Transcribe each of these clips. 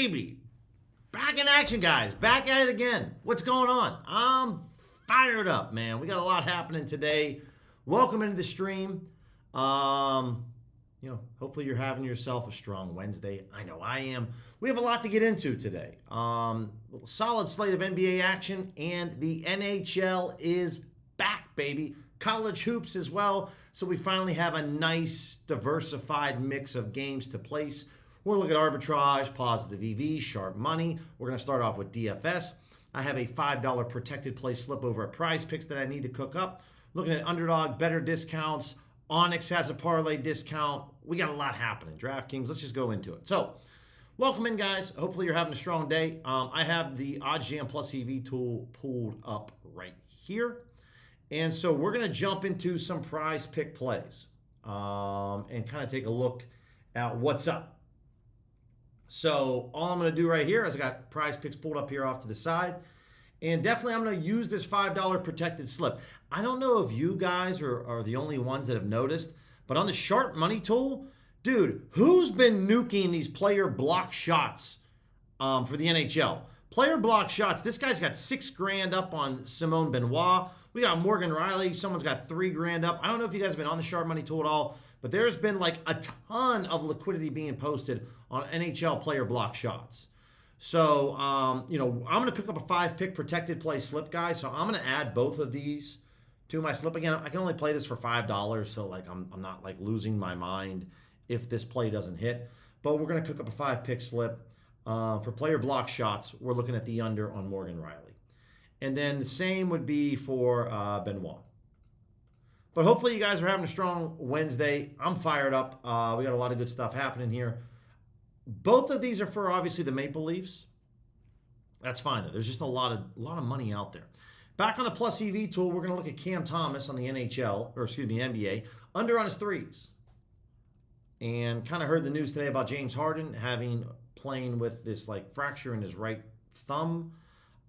baby. Back in action, guys. Back at it again. What's going on? I'm fired up, man. We got a lot happening today. Welcome into the stream. Hopefully you're having yourself a strong Wednesday. I know I am. We have a lot to get into today. Solid slate of NBA action, and the NHL is back, baby. College hoops as well. So we finally have a nice, diversified mix of games to place. We're going to look at arbitrage, positive EV, sharp money. We're going to start off with DFS. I have a $5 protected play slip over at PrizePicks that I need to cook up. Looking at Underdog, better discounts. Onyx has a parlay discount. We got a lot happening. DraftKings, let's just go into it. So, welcome in, guys. Hopefully you're having a strong day. I have the OddsJam Plus EV tool pulled up right here. And so we're going to jump into some prize pick plays and kind of take a look at what's up. So all I'm going to do right here is I got PrizePicks pulled up here off to the side. And definitely I'm going to use this $5 protected slip. I don't know if you guys are the only ones that have noticed, but on the sharp money tool, dude, who's been nuking these player block shots for the NHL? Player block shots, this guy's got $6,000 up on Simone Benoit. We got Morgan Riley, someone's got $3,000 up. I don't know if you guys have been on the sharp money tool at all, but there's been like a ton of liquidity being posted on NHL player block shots. So, I'm going to cook up a 5-pick protected play slip, guys. So I'm going to add both of these to my slip. Again, I can only play this for $5, so like I'm not like losing my mind if this play doesn't hit. But we're going to cook up a 5-pick slip. For player block shots, we're looking at the under on Morgan Riley. And then the same would be for Benoit. But hopefully you guys are having a strong Wednesday. I'm fired up. We got a lot of good stuff happening here. Both of these are for obviously the Maple Leafs. That's fine though. There's just a lot of money out there. Back on the Plus EV tool, we're going to look at Cam Thomas on the NBA, under on his threes. And kind of heard the news today about James Harden playing with this like fracture in his right thumb.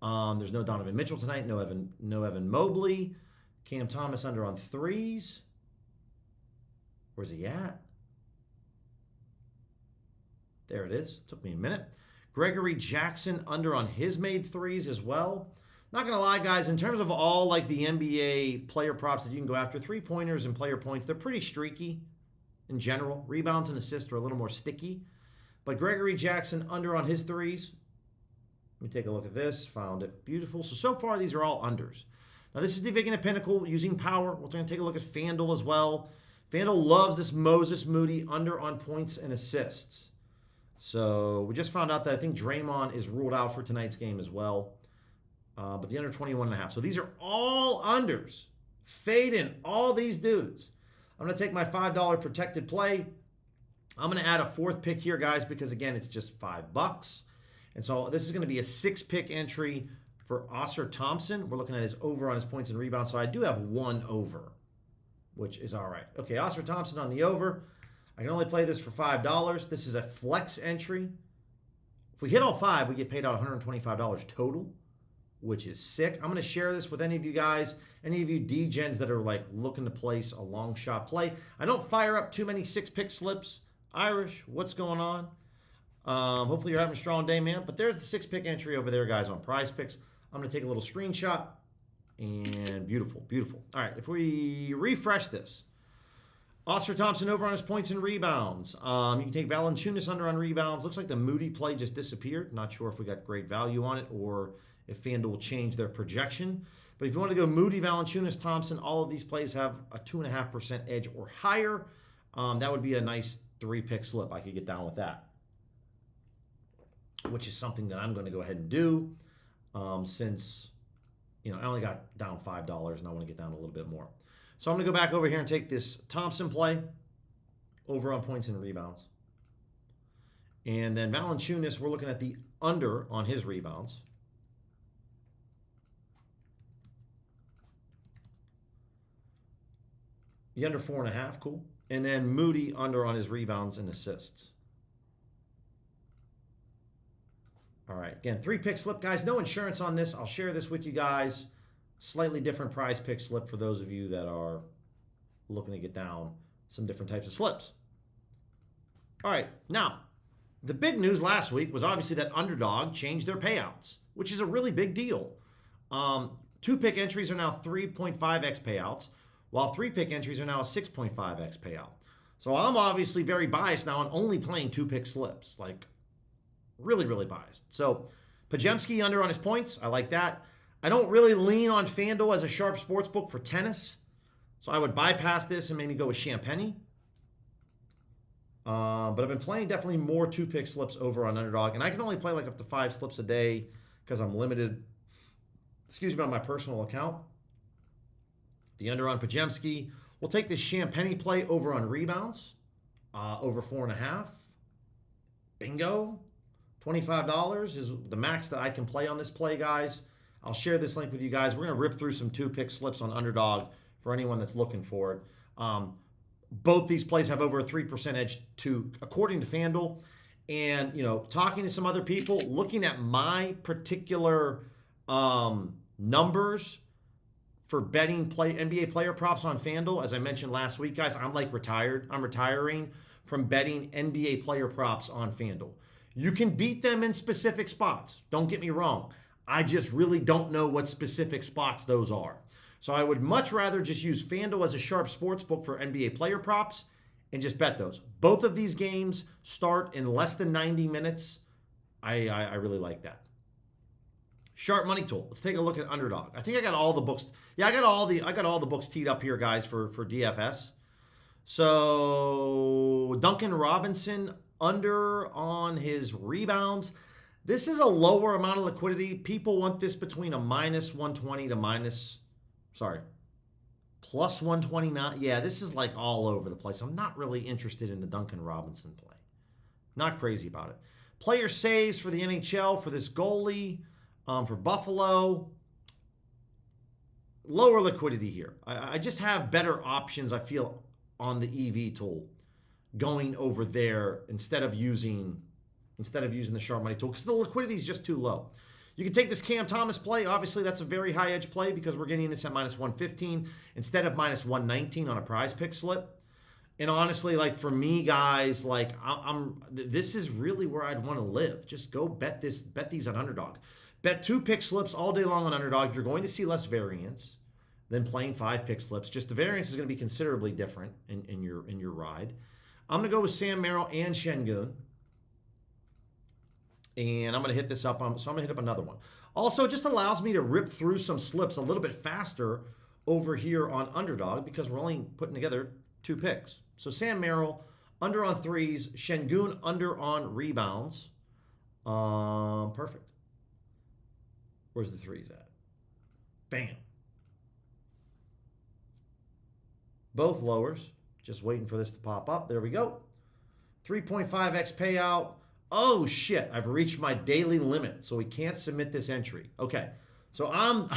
There's no Donovan Mitchell tonight, no Evan Mobley. Cam Thomas under on threes. Where's he at? There it is. Took me a minute. Gregory Jackson under on his made threes as well. Not going to lie, guys, in terms of all like the NBA player props that you can go after, 3-pointers and player points, they're pretty streaky in general. Rebounds and assists are a little more sticky. But Gregory Jackson under on his threes. Let me take a look at this. Found it. Beautiful. So far, these are all unders. Now, this is digging a pinnacle using power. We're going to take a look at FanDuel as well. FanDuel loves this Moses Moody under on points and assists. So we just found out that I think Draymond is ruled out for tonight's game as well. But the under 21.5. So these are all unders. Fade in all these dudes. I'm going to take my $5 protected play. I'm going to add a 4th pick here, guys, because, again, it's just $5. And so this is going to be a 6-pick entry for Oscar Thompson. We're looking at his over on his points and rebounds. So I do have 1 over, which is all right. Okay, Oscar Thompson on the over. I can only play this for $5. This is a flex entry. If we hit all 5, we get paid out $125 total, which is sick. I'm going to share this with any of you guys, any of you D-gens that are like looking to place a long shot play. I don't fire up too many 6-pick slips. Irish, what's going on? Hopefully you're having a strong day, man. But there's the 6-pick entry over there, guys, on PrizePicks. I'm going to take a little screenshot. And beautiful, beautiful. All right, if we refresh this. Oscar Thompson over on his points and rebounds. You can take Valanciunas under on rebounds. Looks like the Moody play just disappeared. Not sure if we got great value on it or if FanDuel will change their projection. But if you want to go Moody, Valanciunas, Thompson, all of these plays have a 2.5% edge or higher. That would be a nice 3-pick slip. I could get down with that, which is something that I'm going to go ahead and do since, I only got down $5 and I want to get down a little bit more. So I'm going to go back over here and take this Thompson play over on points and rebounds. And then Valanciunas, we're looking at the under on his rebounds. The under 4.5, cool. And then Moody under on his rebounds and assists. All right, again, 3-pick slip, guys. No insurance on this. I'll share this with you guys. Slightly different prize pick slip for those of you that are looking to get down some different types of slips. All right, now, the big news last week was obviously that Underdog changed their payouts, which is a really big deal. 2-pick entries are now 3.5x payouts, while 3-pick entries are now a 6.5x payout. So I'm obviously very biased now on only playing 2-pick slips, like really, really biased. So Pajemski under on his points, I like that. I don't really lean on FanDuel as a sharp sports book for tennis, so I would bypass this and maybe go with Champagny. But I've been playing definitely more 2-pick slips over on Underdog, and I can only play like up to 5 slips a day because I'm limited, on my personal account. The under on Pajemski. We'll take this Champagny play over on rebounds, over 4.5. Bingo. $25 is the max that I can play on this play, guys. I'll share this link with you guys. We're going to rip through some 2-pick slips on Underdog for anyone that's looking for it. Both these plays have over a 3% edge according to FanDuel. And, talking to some other people, looking at my particular numbers for betting NBA player props on FanDuel, as I mentioned last week, guys, I'm like retired. I'm retiring from betting NBA player props on FanDuel. You can beat them in specific spots. Don't get me wrong. I just really don't know what specific spots those are. So I would much rather just use FanDuel as a sharp sports book for NBA player props and just bet those. Both of these games start in less than 90 minutes. I really like that. Sharp money tool. Let's take a look at Underdog. I think I got all the books. Yeah, I got all the books teed up here, guys, for DFS. So Duncan Robinson under on his rebounds. This is a lower amount of liquidity. People want this between a minus 120 to plus 129. Yeah, this is like all over the place. I'm not really interested in the Duncan Robinson play. Not crazy about it. Player saves for the NHL for this goalie, for Buffalo. Lower liquidity here. I just have better options, I feel, on the EV tool going over there instead of using the sharp money tool because the liquidity is just too low. You can take this Cam Thomas play. Obviously, that's a very high edge play because we're getting this at minus 115 instead of minus 119 on a PrizePicks slip. And honestly, like for me, guys, like this is really where I'd want to live. Just go bet these on Underdog. Bet 2-pick slips all day long on Underdog. You're going to see less variance than playing 5-pick slips. Just the variance is going to be considerably different in your ride. I'm going to go with Sam Merrill and Şengün. And I'm going to hit this up. So I'm going to hit up another one. Also, it just allows me to rip through some slips a little bit faster over here on Underdog because we're only putting together 2 picks. So Sam Merrill, under on threes. Şengün, under on rebounds. Perfect. Where's the threes at? Bam. Both lowers. Just waiting for this to pop up. There we go. 3.5x payout. Oh, shit. I've reached my daily limit, so we can't submit this entry. Okay. So I'm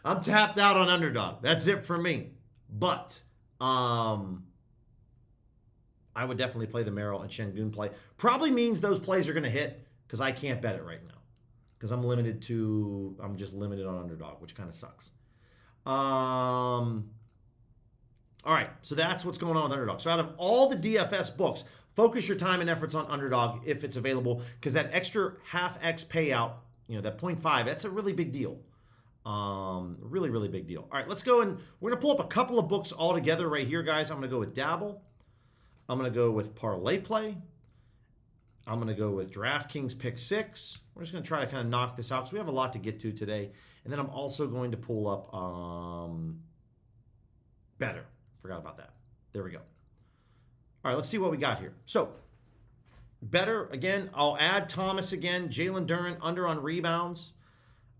I'm tapped out on Underdog. That's it for me. But I would definitely play the Merrill and Şengün play. Probably means those plays are going to hit because I can't bet it right now. Because I'm just limited on Underdog, which kind of sucks. All right, so that's what's going on with Underdog. So out of all the DFS books, focus your time and efforts on Underdog if it's available, because that extra half X payout, that 0.5, that's a really big deal. Really, really big deal. All right, let's go and we're going to pull up a couple of books all together right here, guys. I'm going to go with Dabble. I'm going to go with Parlay Play. I'm going to go with DraftKings Pick 6. We're just going to try to kind of knock this out because we have a lot to get to today. And then I'm also going to pull up Better. Forgot about that. There we go. All right, let's see what we got here. So, Better, again, I'll add Thomas again. Jalen Duren under on rebounds.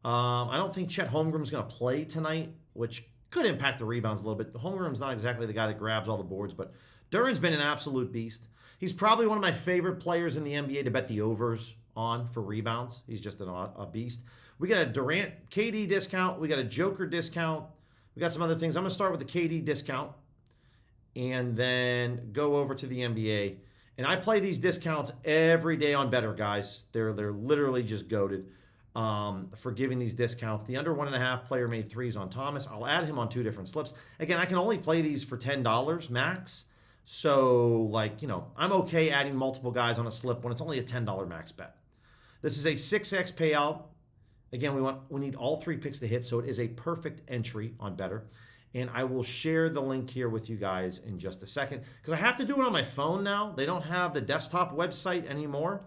I don't think Chet Holmgren's going to play tonight, which could impact the rebounds a little bit. Holmgren's not exactly the guy that grabs all the boards, but Duren's been an absolute beast. He's probably one of my favorite players in the NBA to bet the overs on for rebounds. He's just a beast. We got a Durant KD discount. We got a Joker discount. We got some other things. I'm going to start with the KD discount and then go over to the NBA. And I play these discounts every day on Better, guys. They're literally just goated for giving these discounts. The under 1.5 player made threes on Thomas. I'll add him on 2 different slips. Again, I can only play these for $10 max. So, like, I'm okay adding multiple guys on a slip when it's only a $10 max bet. This is a 6x payout. Again, we need all 3 picks to hit, so it is a perfect entry on Better. And I will share the link here with you guys in just a second, because I have to do it on my phone now. They don't have the desktop website anymore,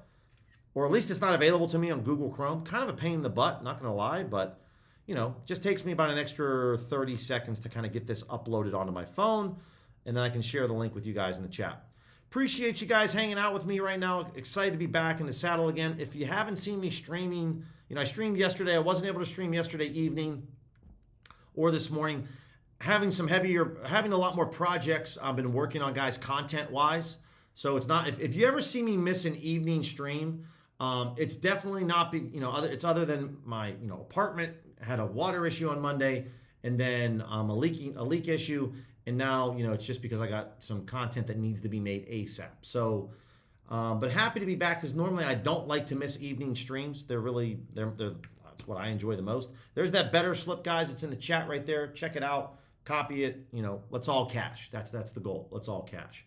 or at least it's not available to me on Google Chrome. Kind of a pain in the butt, not going to lie, but just takes me about an extra 30 seconds to kind of get this uploaded onto my phone, and then I can share the link with you guys in the chat. Appreciate you guys hanging out with me right now. Excited to be back in the saddle again. If you haven't seen me streaming, I streamed yesterday. I wasn't able to stream yesterday evening or this morning. Having a lot more projects I've been working on, guys, content-wise. So it's not, if you ever see me miss an evening stream, it's definitely not, it's other than my, apartment had a water issue on Monday, and then a leak issue. And now, it's just because I got some content that needs to be made ASAP. So, but happy to be back, because normally I don't like to miss evening streams. They're that's what I enjoy the most. There's that better slip, guys. It's in the chat right there. Check it out. Copy it. Let's all cash. That's the goal. Let's all cash.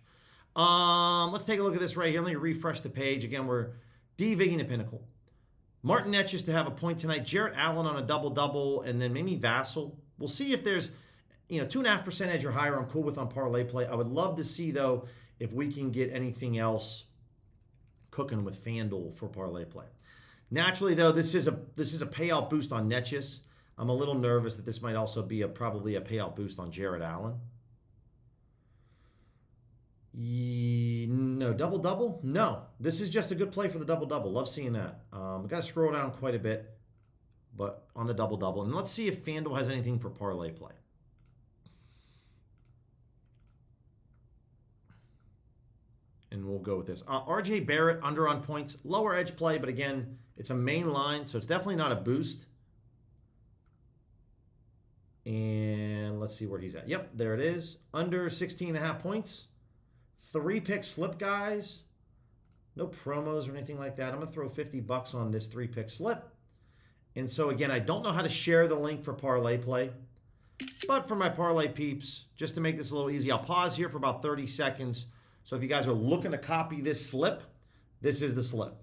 Let's take a look at this right here. Let me refresh the page. Again, we're DVigging the Pinnacle. Martin Netsch to have a point tonight. Jarrett Allen on a double-double, and then maybe Vassell. We'll see if there's 2.5% edge or higher. I'm cool with on parlay play. I would love to see, though, if we can get anything else cooking with FanDuel for parlay play. Naturally, though, this is a payout boost on Netsch. I'm a little nervous that this might also be probably a payout boost on Jarrett Allen. No, double-double? No. This is just a good play for the double-double. Love seeing that. We've got to scroll down quite a bit, but on the double-double. And let's see if FanDuel has anything for parlay play. And we'll go with this. RJ Barrett under on points. Lower edge play, but again, it's a main line, so it's definitely not a boost. And let's see where he's at. Yep, there it is. Under 16.5 points. 3-pick slip, guys. No promos or anything like that. I'm going to throw $50 on this 3-pick slip. And so, again, I don't know how to share the link for parlay play. But for my parlay peeps, just to make this a little easy, I'll pause here for about 30 seconds. So if you guys are looking to copy this slip, this is the slip.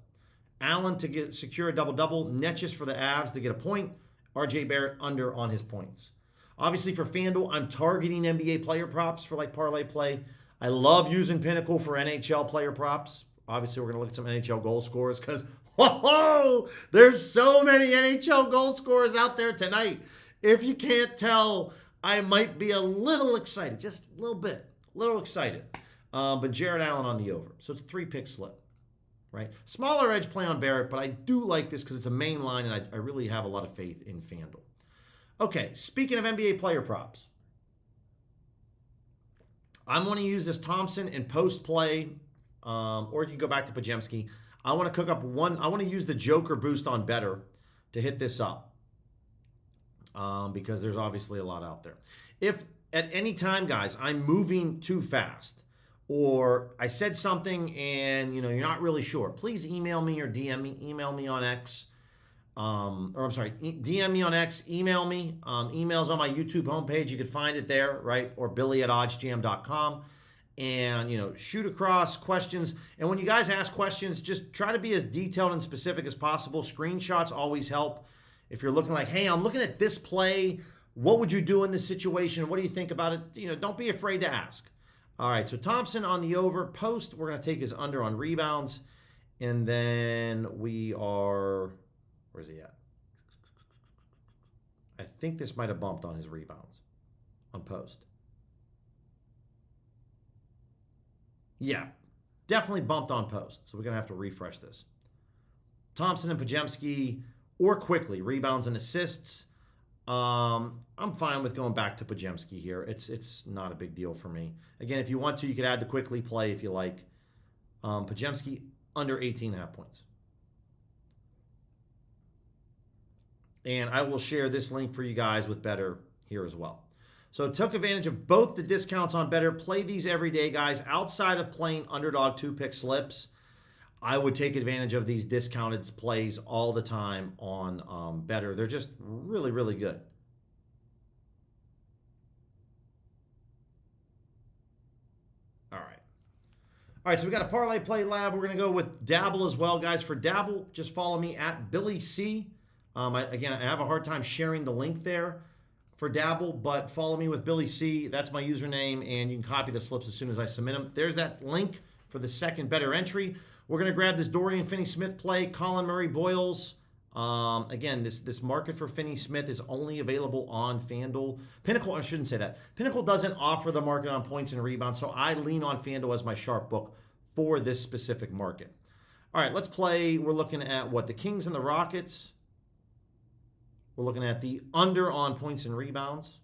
Allen to secure a double-double. Netsch for the Avs to get a point. RJ Barrett under on his points. Obviously, for FanDuel, I'm targeting NBA player props for parlay play. I love using Pinnacle for NHL player props. Obviously, we're going to look at some NHL goal scorers, because there's so many NHL goal scorers out there tonight. If you can't tell, I might be a little excited, just a little bit, excited. But Jarrett Allen on the over. So it's a 3-pick slip, right? Smaller edge play on Barrett, but I do like this because it's a main line, and I really have a lot of faith in FanDuel. Okay, speaking of NBA player props, I'm going to use this Thompson in post play, or you can go back to Pajemski. I want to cook up one. I want to use the Joker boost on Better to hit this up, because there's obviously a lot out there. If at any time, guys, I'm moving too fast, or I said something and you're not really sure, please email me or DM me. Email me on X. DM me on X, email me. Email's on my YouTube homepage. You can find it there, right? Or billy@oddsjam.com. And, shoot across questions. And when you guys ask questions, just try to be as detailed and specific as possible. Screenshots always help. If you're looking like, hey, I'm looking at this play, what would you do in this situation? What do you think about it? Don't be afraid to ask. All right, so Thompson on the over. Post, we're going to take his under on rebounds. And then we are... Where's he at? I think this might have bumped on his rebounds on post. Yeah, definitely bumped on post. So we're going to have to refresh this. Thompson and Pajemski, or quickly, rebounds and assists. I'm fine with going back to Pajemski here. It's not a big deal for me. Again, if you want to, you could add the quickly play if you like. Pajemski under 18.5 points. And I will share this link for you guys with Better here as well. So took advantage of both the discounts on Better. Play these every day, guys. Outside of playing Underdog 2-pick slips, I would take advantage of these discounted plays all the time on Better. They're just really, really good. All right. All right, so we got a Parlay Play Lab. We're going to go with Dabble as well, guys. For Dabble, just follow me at Billy C. Again, I have a hard time sharing the link there for Dabble, but follow me with Billy C. That's my username, and you can copy the slips as soon as I submit them. There's that link for the second better entry. We're going to grab this Dorian Finney-Smith play, Colin Murray-Boyles. Again, this market for Finney-Smith is only available on FanDuel. Pinnacle, I shouldn't say that. Pinnacle doesn't offer the market on points and rebounds, so I lean on FanDuel as my sharp book for this specific market. All right, let's play. We're looking at what? The Kings and the Rockets. We're looking at the under on points and rebounds.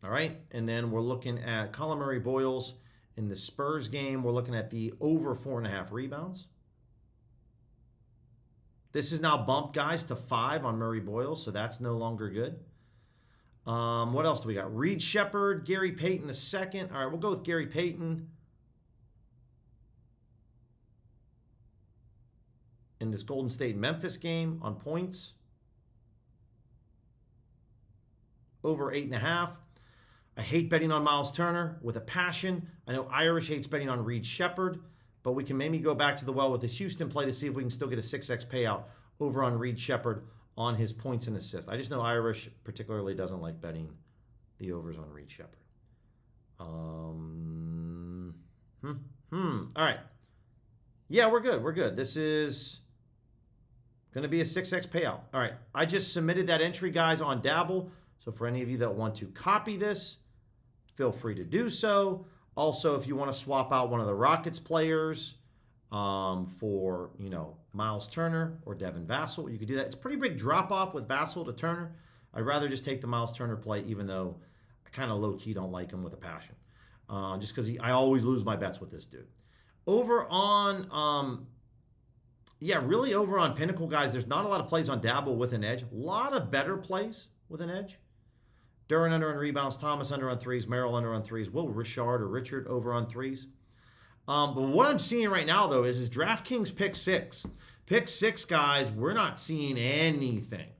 All right, and then we're looking at Colin Murray-Boyles in the Spurs game. We're looking at the over 4.5 rebounds. This is now bumped, guys, to 5 on Murray-Boyles, so that's no longer good. What else do we got? Reed Shepherd, Gary Payton the second. All right, we'll go with Gary Payton in this Golden State-Memphis game on points. Over 8.5. I hate betting on Miles Turner with a passion. I know Irish hates betting on Reed Shepherd, but we can maybe go back to the well with this Houston play to see if we can still get a 6x payout over on Reed Shepherd on his points and assists. I just know Irish particularly doesn't like betting the overs on Reed Shepherd. All right. Yeah, we're good. We're good. This is going to be a 6x payout. All right. I just submitted that entry, guys, on Dabble. So for any of you that want to copy this, feel free to do so. Also, if you want to swap out one of the Rockets players for, Miles Turner or Devin Vassell, you could do that. It's a pretty big drop-off with Vassell to Turner. I'd rather just take the Miles Turner play, even though I kind of low-key don't like him with a passion. Just because I always lose my bets with this dude. Over on, really over on Pinnacle, guys, there's not a lot of plays on Dabble with an edge. A lot of better plays with an edge. Duran under on rebounds, Thomas under on threes, Merrill under on threes, Will Richard or Richard over on threes. But what I'm seeing right now, though, is DraftKings pick 6. Pick 6, guys, we're not seeing anything.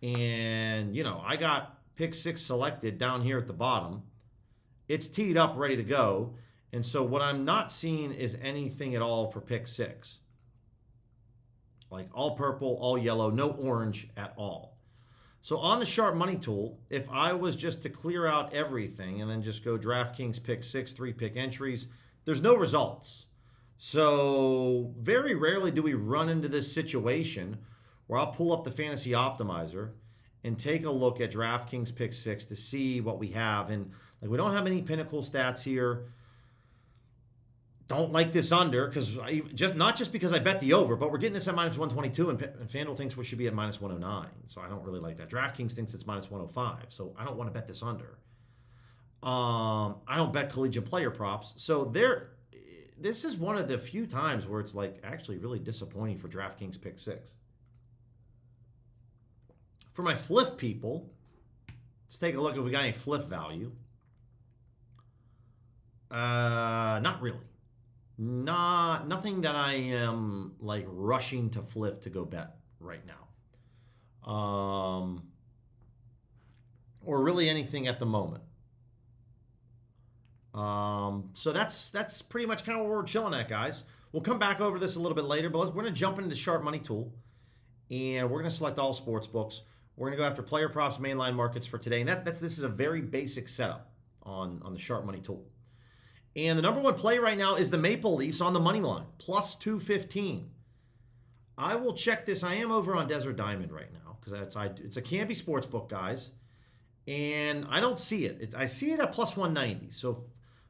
And, I got pick 6 selected down here at the bottom. It's teed up, ready to go. And so what I'm not seeing is anything at all for pick 6. Like all purple, all yellow, no orange at all. So on the sharp money tool, if I was just to clear out everything and then just go DraftKings pick 6, 3 pick entries, there's no results. So very rarely do we run into this situation where I'll pull up the Fantasy Optimizer and take a look at DraftKings pick 6 to see what we have. And we don't have any Pinnacle stats here. Don't like this under because not just because I bet the over, but we're getting this at minus 122 and FanDuel thinks we should be at minus 109. So I don't really like that. DraftKings thinks it's minus 105. So I don't want to bet this under. I don't bet collegiate player props. So this is one of the few times where it's actually really disappointing for DraftKings pick 6. For my flip people, let's take a look if we got any flip value. Not really. Nothing that I am rushing to flip to go bet right now. Or really anything at the moment. So that's pretty much kind of where we're chilling at, guys. We'll come back over this a little bit later, but we're going to jump into the sharp money tool, and we're going to select all sports books. We're going to go after player props, mainline markets for today, and this is a very basic setup on the sharp money tool. And the number one play right now is the Maple Leafs on the money line, plus 215. I will check this. I am over on Desert Diamond right now because it's a Canby Sportsbook, guys. And I don't see it. I see it at plus 190. So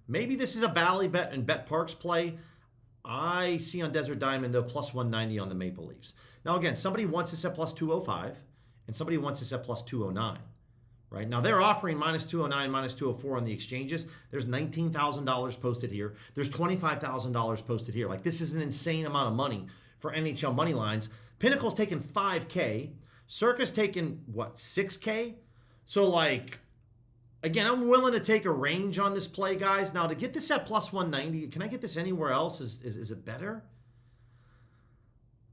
maybe this is a Bally bet and Bet Parks play. I see on Desert Diamond, though, plus 190 on the Maple Leafs. Now, again, somebody wants this at plus 205, and somebody wants this at plus 209. Right now, they're offering minus 209, minus 204 on the exchanges. There's $19,000 posted here. There's $25,000 posted here. This is an insane amount of money for NHL money lines. Pinnacle's taking $5K. Circa's taking, 6K? So, again, I'm willing to take a range on this play, guys. Now, to get this at plus 190, can I get this anywhere else? Is it better?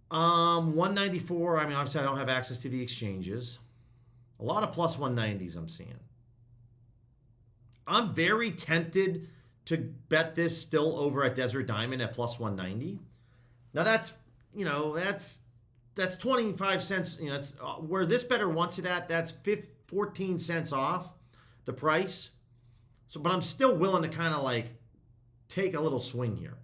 194, obviously I don't have access to the exchanges. A lot of plus 190s I'm seeing. I'm very tempted to bet this still over at Desert Diamond at plus 190. Now that's, that's 25 cents. It's where this bettor wants it at. That's 14 cents off the price. So, but I'm still willing to kind of like take a little swing here.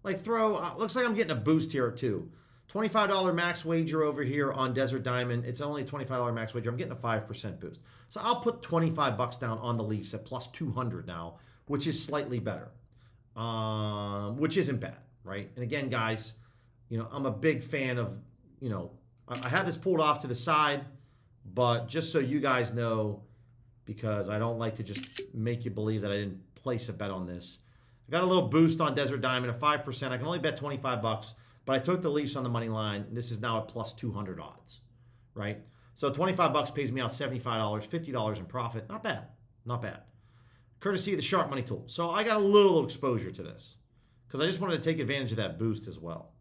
Like looks like I'm getting a boost here too. $25 max wager over here on Desert Diamond. It's only a $25 max wager. I'm getting a 5% boost. So I'll put 25 bucks down on the Leafs at plus 200 now, which is slightly better, which isn't bad, right? And again, guys, I'm a big fan of, I have this pulled off to the side, but just so you guys know, because I don't like to just make you believe that I didn't place a bet on this. I got a little boost on Desert Diamond at 5%. I can only bet 25 bucks. But I took the Leafs on the money line. This is now at plus 200 odds, right? So 25 bucks pays me out $75, $50 in profit. Not bad. Not bad. Courtesy of the Sharp Money Tool. So I got a little exposure to this because I just wanted to take advantage of that boost as well.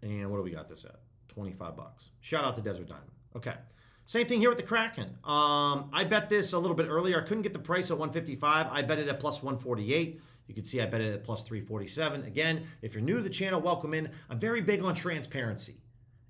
And what do we got this at? 25 bucks. Shout out to Desert Diamond. Okay. Same thing here with the Kraken. I bet this a little bit earlier. I couldn't get the price at 155. I bet it at plus 148. You can see I bet it at plus 347. Again, if you're new to the channel, welcome in. I'm very big on transparency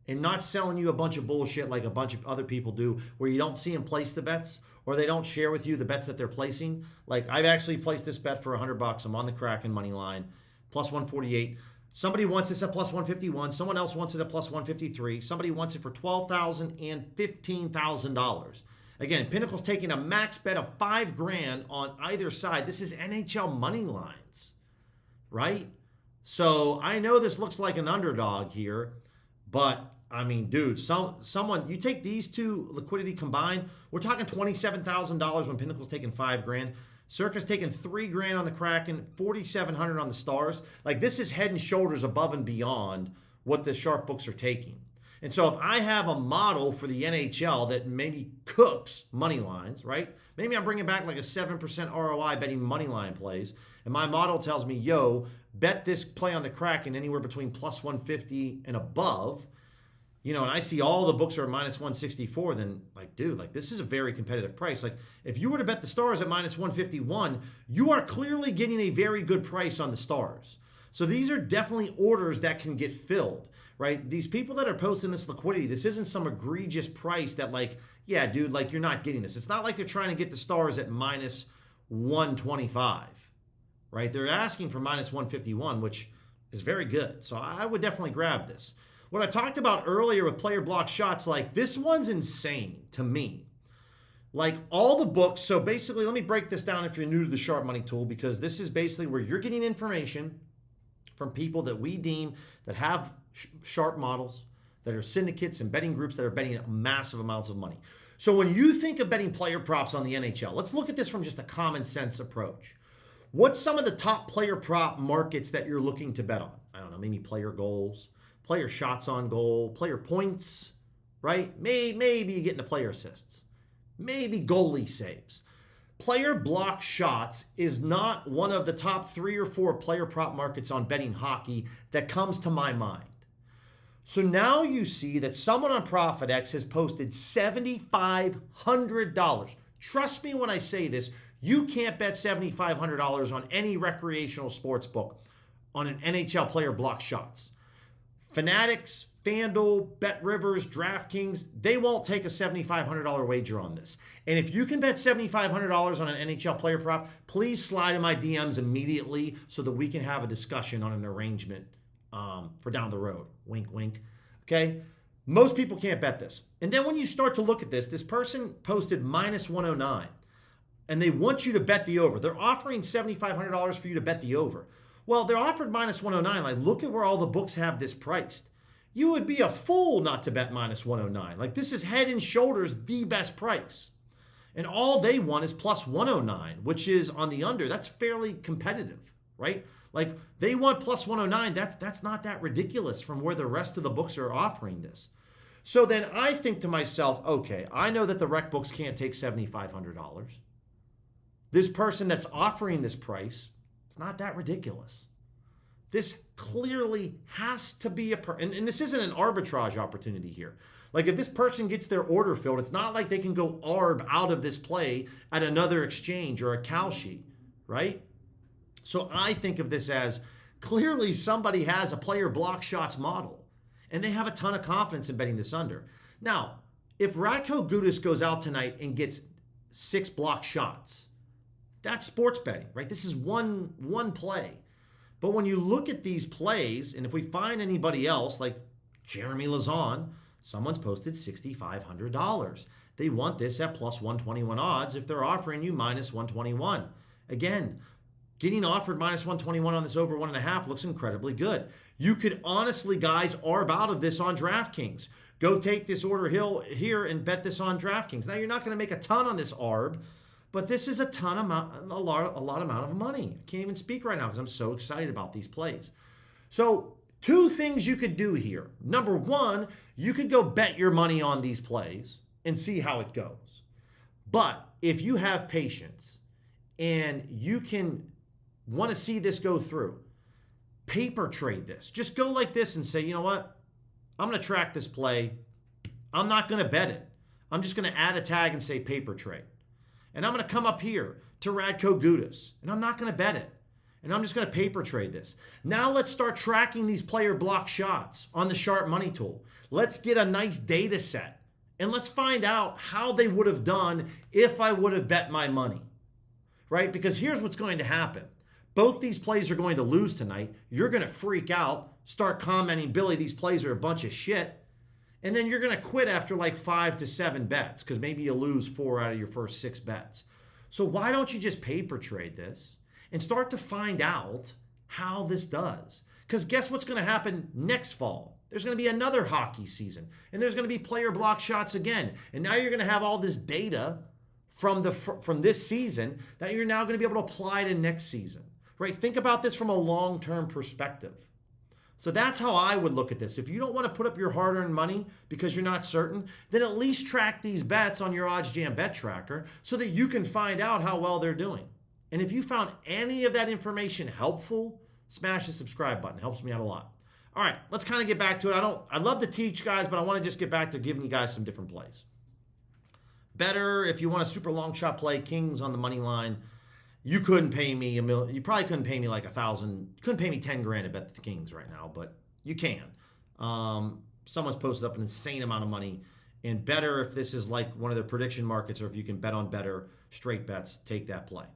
and not selling you a bunch of bullshit like a bunch of other people do where you don't see them place the bets or they don't share with you the bets that they're placing. Like I've actually placed this bet for 100 bucks. I'm on the Kraken money line, plus 148. Somebody wants this at plus 151. Someone else wants it at plus 153. Somebody wants it for $12,000 and $15,000. Again, Pinnacle's taking a max bet of $5,000 on either side. This is NHL money lines, right? So I know this looks like an underdog here, but I mean, dude, someone you take these two liquidity combined, we're talking $27,000 when Pinnacle's taking $5,000. Circa's taking $3,000 on the Kraken, $4,700 on the Stars. Like this is head and shoulders above and beyond what the sharp books are taking. And so if I have a model for the NHL that maybe cooks money lines, right? Maybe I'm bringing back like a 7% ROI betting money line plays. And my model tells me, yo, bet this play on the Kraken anywhere between plus 150 and above. And I see all the books are at minus 164, then like, dude, like this is a very competitive price. Like if you were to bet the Stars at minus 151, you are clearly getting a very good price on the Stars. So these are definitely orders that can get filled, right? These people that are posting this liquidity, this isn't some egregious price that like, yeah, dude, like you're not getting this. It's not like they're trying to get the Stars at minus 125, right? They're asking for minus 151, which is very good. So I would definitely grab this. What I talked about earlier with player block shots, like this one's insane to me. Like all the books, so basically, let me break this down if you're new to the Sharp Money Tool, because this is basically where you're getting information from people that we deem that have sharp models, that are syndicates and betting groups that are betting massive amounts of money. So when you think of betting player props on the NHL, let's look at this from just a common sense approach. What's some of the top player prop markets that you're looking to bet on? I don't know, maybe player goals, player shots on goal, player points, right? Maybe you get into player assists, maybe goalie saves. Player block shots is not one of the top 3 or 4 player prop markets on betting hockey that comes to my mind. So now you see that someone on ProfitX has posted $7,500. Trust me when I say this, you can't bet $7,500 on any recreational sports book on an NHL player block shots. Fanatics, FanDuel, BetRivers, DraftKings, they won't take a $7,500 wager on this. And if you can bet $7,500 on an NHL player prop, please slide in my DMs immediately so that we can have a discussion on an arrangement for down the road. Wink, wink. Okay? Most people can't bet this. And then when you start to look at this, this person posted minus 109, and they want you to bet the over. They're offering $7,500 for you to bet the over. Well, they're offered minus 109. Like, look at where all the books have this priced. You would be a fool not to bet minus 109. Like, this is head and shoulders the best price. And all they want is plus 109, which is on the under. That's fairly competitive, right? Like, they want plus 109. That's not that ridiculous from where the rest of the books are offering this. So then I think to myself, okay, I know that the rec books can't take $7,500. This person that's offering this price, it's not that ridiculous. This clearly has to be and this isn't an arbitrage opportunity here. Like if this person gets their order filled, it's not like they can go arb out of this play at another exchange or a cow sheet, right? So I think of this as clearly somebody has a player block shots model and they have a ton of confidence in betting this under. Now, if Radko Gudas goes out tonight and gets 6 block shots, that's sports betting, right? This is one play. But when you look at these plays, and if we find anybody else like Jeremy Lazon, someone's posted $6,500. They want this at plus 121 odds if they're offering you minus 121. Again, getting offered minus 121 on this over 1.5 looks incredibly good. You could honestly, guys, arb out of this on DraftKings. Go take this order here and bet this on DraftKings. Now, you're not going to make a ton on this arb, but this is a lot amount of money. I can't even speak right now because I'm so excited about these plays. So 2 things you could do here. Number 1, you could go bet your money on these plays and see how it goes. But if you have patience and you can want to see this go through, paper trade this. Just go like this and say, you know what? I'm going to track this play. I'm not going to bet it. I'm just going to add a tag and say paper trade. And I'm going to come up here to Radko Gudas, and I'm not going to bet it. And I'm just going to paper trade this. Now let's start tracking these player block shots on the Sharp Money tool. Let's get a nice data set, and let's find out how they would have done if I would have bet my money, right? Because here's what's going to happen. Both these plays are going to lose tonight. You're going to freak out, start commenting, Billy, these plays are a bunch of shit. And then you're going to quit after like 5 to 7 bets because maybe you lose 4 out of your first 6 bets. So why don't you just paper trade this and start to find out how this does? Because guess what's going to happen next fall? There's going to be another hockey season, and there's going to be player block shots again. And now you're going to have all this data from this season that you're now going to be able to apply to next season, right? Think about this from a long-term perspective. So that's how I would look at this. If you don't want to put up your hard-earned money because you're not certain, then at least track these bets on your OddsJam bet tracker so that you can find out how well they're doing. And if you found any of that information helpful, smash the subscribe button. It helps me out a lot. All right, let's kind of get back to it. I love to teach, guys, but I want to just get back to giving you guys some different plays. Better if you want a super long shot play, Kings on the money line. You couldn't pay me $1 million. You probably couldn't pay me like $1,000. Couldn't pay me $10,000 to bet the Kings right now, but you can. Someone's posted up an insane amount of money. And better if this is like one of the prediction markets, or if you can bet on better straight bets, take that play.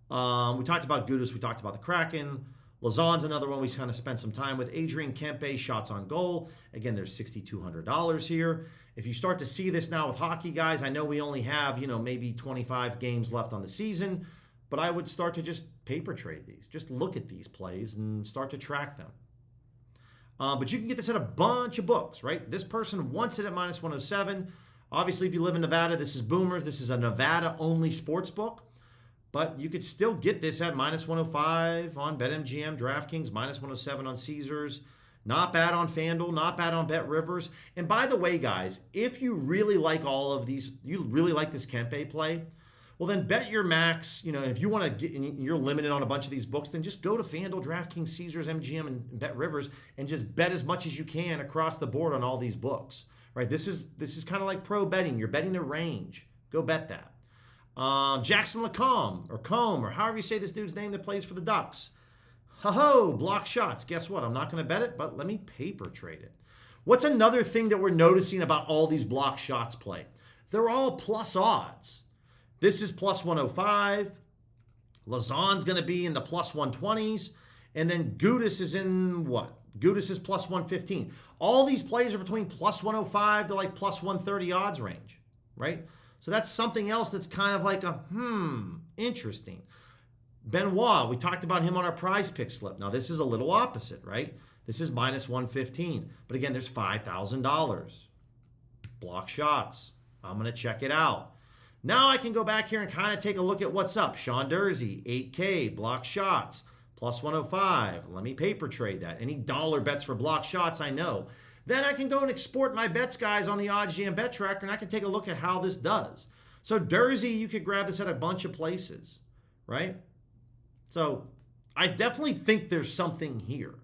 We talked about Gudas. We talked about the Kraken. Lazon's another one we kind of spent some time with. Adrian Kempe, shots on goal. Again, there's $6,200 here. If you start to see this now with hockey, guys, I know we only have, maybe 25 games left on the season. But I would start to just paper trade these. Just look at these plays and start to track them. But you can get this at a bunch of books, right? This person wants it at minus 107. Obviously, if you live in Nevada, this is Boomers. This is a Nevada-only sports book. But you could still get this at minus 105 on BetMGM, DraftKings, minus 107 on Caesars. Not bad on FanDuel, not bad on BetRivers. And by the way, guys, if you really like all of these, you really like this Kempe play, well, then bet your max. If you want to get, and you're limited on a bunch of these books, then just go to FanDuel, DraftKings, Caesars, MGM, and BetRivers, and just bet as much as you can across the board on all these books. Right? This is kind of like pro betting. You're betting a range. Go bet that. Jackson Lacombe or Combe or however you say this dude's name that plays for the Ducks. Ho-ho, block shots. Guess what? I'm not going to bet it, but let me paper trade it. What's another thing that we're noticing about all these block shots play? They're all plus odds. This is plus 105. Lazon's going to be in the plus 120s. And then Gudas is in what? Gudas is plus 115. All these plays are between plus 105 to like plus 130 odds range, right? So that's something else that's kind of like interesting. Benoit, we talked about him on our PrizePicks slip. Now this is a little opposite, right? This is minus 115. But again, there's $5,000. Block shots. I'm going to check it out. Now I can go back here and kind of take a look at what's up. Sean Dursey, 8K, block shots, plus 105. Let me paper trade that. Any dollar bets for block shots, I know. Then I can go and export my bets, guys, on the OddsJam bet tracker, and I can take a look at how this does. So Dursey, you could grab this at a bunch of places, right? So I definitely think there's something here.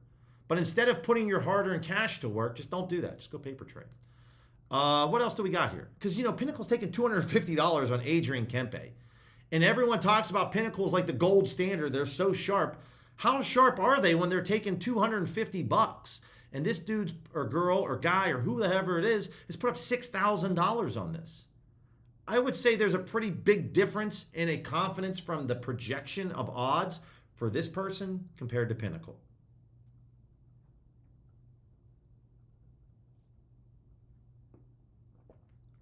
But instead of putting your hard-earned cash to work, just don't do that. Just go paper trade. What else do we got here? Because, Pinnacle's taking $250 on Adrian Kempe. And everyone talks about Pinnacles like the gold standard. They're so sharp. How sharp are they when they're taking $250? And this dude's or girl or guy or whoever it is has put up $6,000 on this. I would say there's a pretty big difference in a confidence from the projection of odds for this person compared to Pinnacle.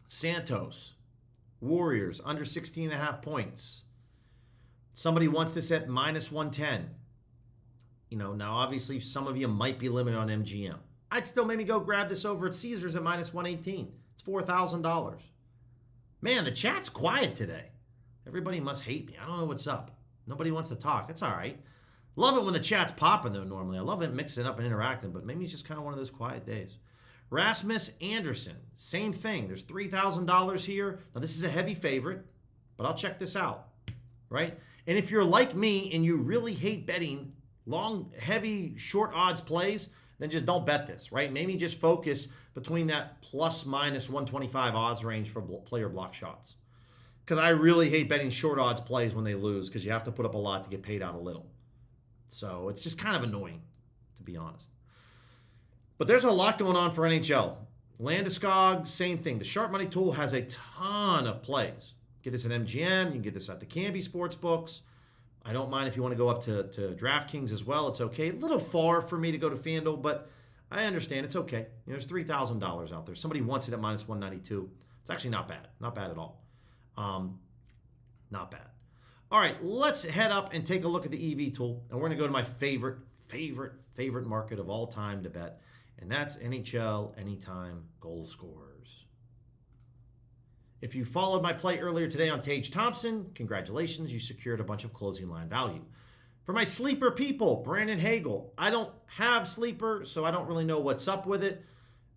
Santos, Warriors, under 16.5 points. Somebody wants this at minus 110. Now obviously some of you might be limited on MGM. I'd still maybe go grab this over at Caesars at minus 118. It's $4,000. Man, the chat's quiet today. Everybody must hate me. I don't know what's up. Nobody wants to talk. It's all right. Love it when the chat's popping, though, normally. I love it mixing up and interacting, but maybe it's just kind of one of those quiet days. Rasmus Anderson, same thing. There's $3,000 here. Now, this is a heavy favorite, but I'll check this out, right? And if you're like me and you really hate betting long, heavy, short odds plays, then just don't bet this, right? Maybe just focus between that plus minus 125 odds range for player block shots. Because I really hate betting short odds plays when they lose because you have to put up a lot to get paid out a little. So it's just kind of annoying, to be honest. But there's a lot going on for NHL. Landeskog, same thing. The Sharp Money tool has a ton of plays. Get this at MGM. You can get this at the Canby sports books. I don't mind if you want to go up to DraftKings as well. It's okay. A little far for me to go to FanDuel, but I understand. It's okay. There's $3,000 out there. Somebody wants it at minus 192. It's actually not bad. Not bad at all. Not bad. All right, let's head up and take a look at the EV tool. And we're going to go to my favorite market of all time to bet. And that's NHL Anytime Goal Scorers. If you followed my play earlier today on Tage Thompson, congratulations, you secured a bunch of closing line value. For my sleeper people, Brandon Hagel, I don't have sleeper, so I don't really know what's up with it.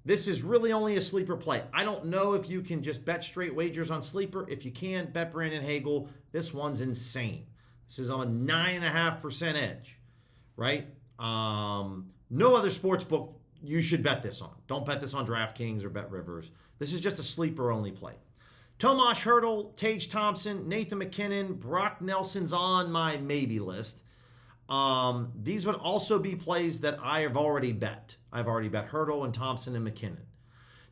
This is really only a sleeper play. I don't know if you can just bet straight wagers on sleeper. If you can, bet Brandon Hagel. This one's insane. This is on a 9.5% edge, right? No other sports book you should bet this on. Don't bet this on DraftKings or Bet Rivers. This is just a sleeper-only play. Tomas Hertl, Tage Thompson, Nathan McKinnon, Brock Nelson's on my maybe list. These would also be plays that I have already bet. I've already bet Hertl and Thompson and McKinnon.